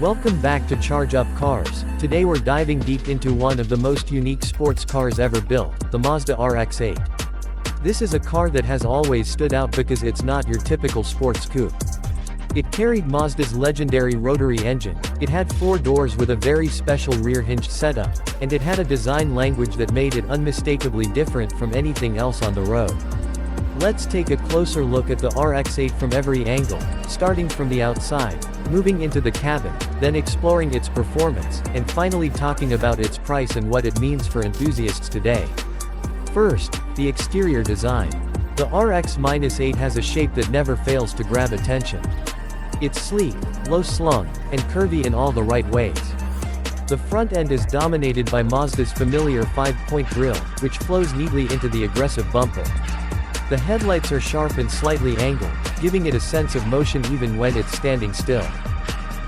Welcome back to Charge Up Cars. Today we're diving deep into one of the most unique sports cars ever built, the Mazda RX-8. This is a car that has always stood out because it's not your typical sports coupe. It carried Mazda's legendary Rotary engine, it had 4 doors with a very special rear hinged setup, and it had a design language that made it unmistakably different from anything else on the road. Let's take a closer look at the RX-8 from every angle, starting from the outside, moving into the cabin, then exploring its performance, and finally talking about its price and what it means for enthusiasts today. First, the exterior design. The RX-8 has a shape that never fails to grab attention. It's sleek, low-slung, and curvy in all the right ways. The front end is dominated by Mazda's familiar 5-point grille, which flows neatly into the aggressive bumper. The headlights are sharp and slightly angled, giving it a sense of motion even when it's standing still.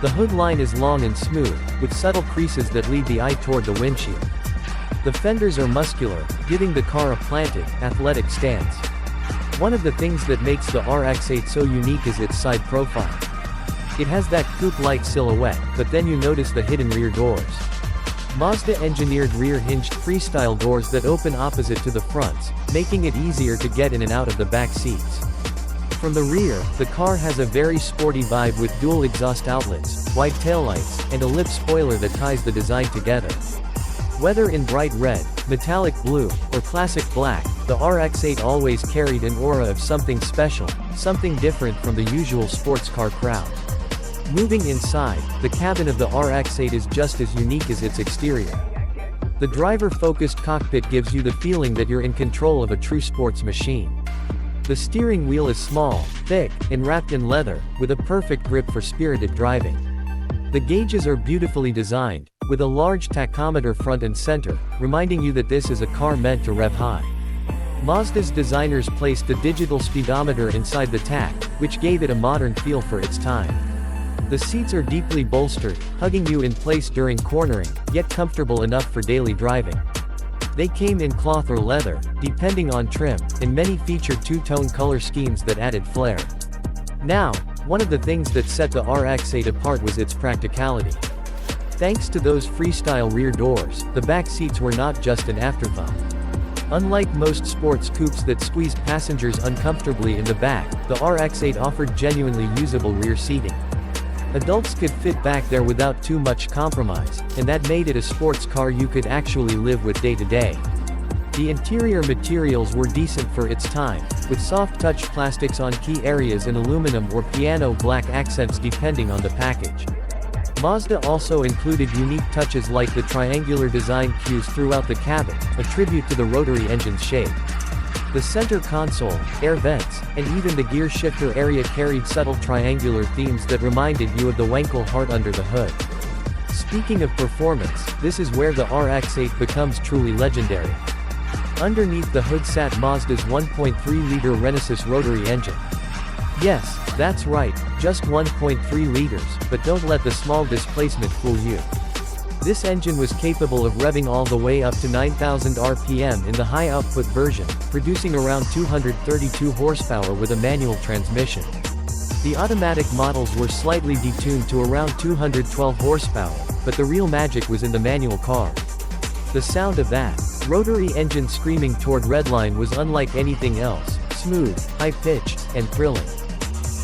The hood line is long and smooth, with subtle creases that lead the eye toward the windshield. The fenders are muscular, giving the car a planted, athletic stance. One of the things that makes the RX-8 so unique is its side profile. It has that coupe-like silhouette, but then you notice the hidden rear doors. Mazda engineered rear-hinged freestyle doors that open opposite to the fronts, making it easier to get in and out of the back seats. From the rear, the car has a very sporty vibe with dual exhaust outlets, wide taillights, and a lip spoiler that ties the design together. Whether in bright red, metallic blue, or classic black, the RX-8 always carried an aura of something special, something different from the usual sports car crowd. Moving inside, the cabin of the RX-8 is just as unique as its exterior. The driver-focused cockpit gives you the feeling that you're in control of a true sports machine. The steering wheel is small, thick, and wrapped in leather, with a perfect grip for spirited driving. The gauges are beautifully designed, with a large tachometer front and center, reminding you that this is a car meant to rev high. Mazda's designers placed the digital speedometer inside the tach, which gave it a modern feel for its time. The seats are deeply bolstered, hugging you in place during cornering, yet comfortable enough for daily driving. They came in cloth or leather, depending on trim, and many featured two-tone color schemes that added flair. Now, one of the things that set the RX-8 apart was its practicality. Thanks to those freestyle rear doors, the back seats were not just an afterthought. Unlike most sports coupes that squeeze passengers uncomfortably in the back, the RX-8 offered genuinely usable rear seating. Adults could fit back there without too much compromise, and that made it a sports car you could actually live with day to day. The interior materials were decent for its time, with soft-touch plastics on key areas and aluminum or piano black accents depending on the package. Mazda also included unique touches like the triangular design cues throughout the cabin, a tribute to the Rotary engine's shape. The center console, air vents, and even the gear shifter area carried subtle triangular themes that reminded you of the Wankel heart under the hood. Speaking of performance, this is where the RX-8 becomes truly legendary. Underneath the hood sat Mazda's 1.3-liter Renesis Rotary engine. Yes, that's right, just 1.3 liters, but don't let the small displacement fool you. This engine was capable of revving all the way up to 9,000 RPM in the high-output version, producing around 232 horsepower with a manual transmission. The automatic models were slightly detuned to around 212 horsepower, but the real magic was in the manual car. The sound of that Rotary engine screaming toward redline was unlike anything else, smooth, high-pitched, and thrilling.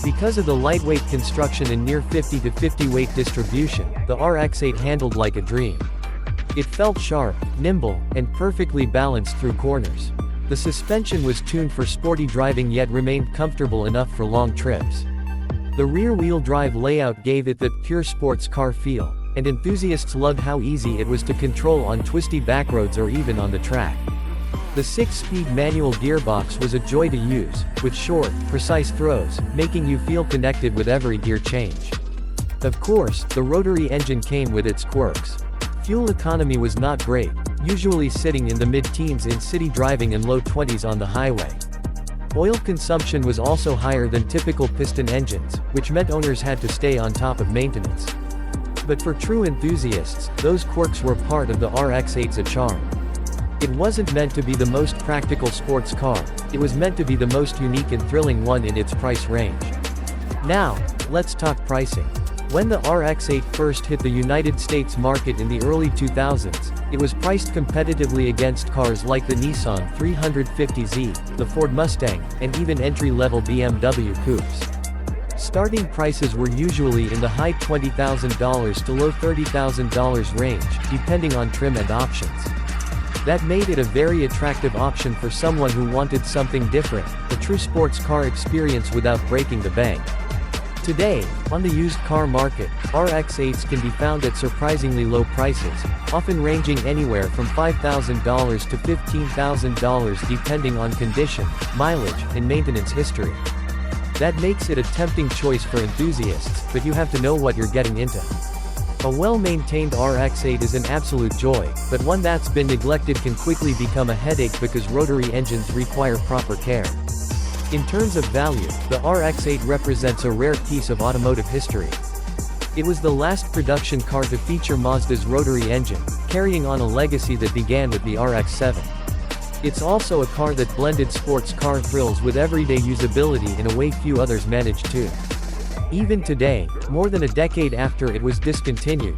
Because of the lightweight construction and near 50 to 50 weight distribution, the RX-8 handled like a dream. It felt sharp, nimble, and perfectly balanced through corners. The suspension was tuned for sporty driving yet remained comfortable enough for long trips. The rear-wheel drive layout gave it that pure sports car feel, and enthusiasts loved how easy it was to control on twisty backroads or even on the track. The 6-speed manual gearbox was a joy to use, with short, precise throws, making you feel connected with every gear change. Of course, the Rotary engine came with its quirks. Fuel economy was not great, usually sitting in the mid-teens in city driving and low 20s on the highway. Oil consumption was also higher than typical piston engines, which meant owners had to stay on top of maintenance. But for true enthusiasts, those quirks were part of the RX-8's charm. It wasn't meant to be the most practical sports car, it was meant to be the most unique and thrilling one in its price range. Now, let's talk pricing. When the RX-8 first hit the United States market in the early 2000s, it was priced competitively against cars like the Nissan 350Z, the Ford Mustang, and even entry-level BMW coupes. Starting prices were usually in the high $20,000 to low $30,000 range, depending on trim and options. That made it a very attractive option for someone who wanted something different, a true sports car experience without breaking the bank. Today, on the used car market, RX-8s can be found at surprisingly low prices, often ranging anywhere from $5,000 to $15,000 depending on condition, mileage, and maintenance history. That makes it a tempting choice for enthusiasts, but you have to know what you're getting into. A well-maintained RX-8 is an absolute joy, but one that's been neglected can quickly become a headache because rotary engines require proper care. In terms of value, the RX-8 represents a rare piece of automotive history. It was the last production car to feature Mazda's rotary engine, carrying on a legacy that began with the RX-7. It's also a car that blended sports car thrills with everyday usability in a way few others managed to. Even today, more than a decade after it was discontinued,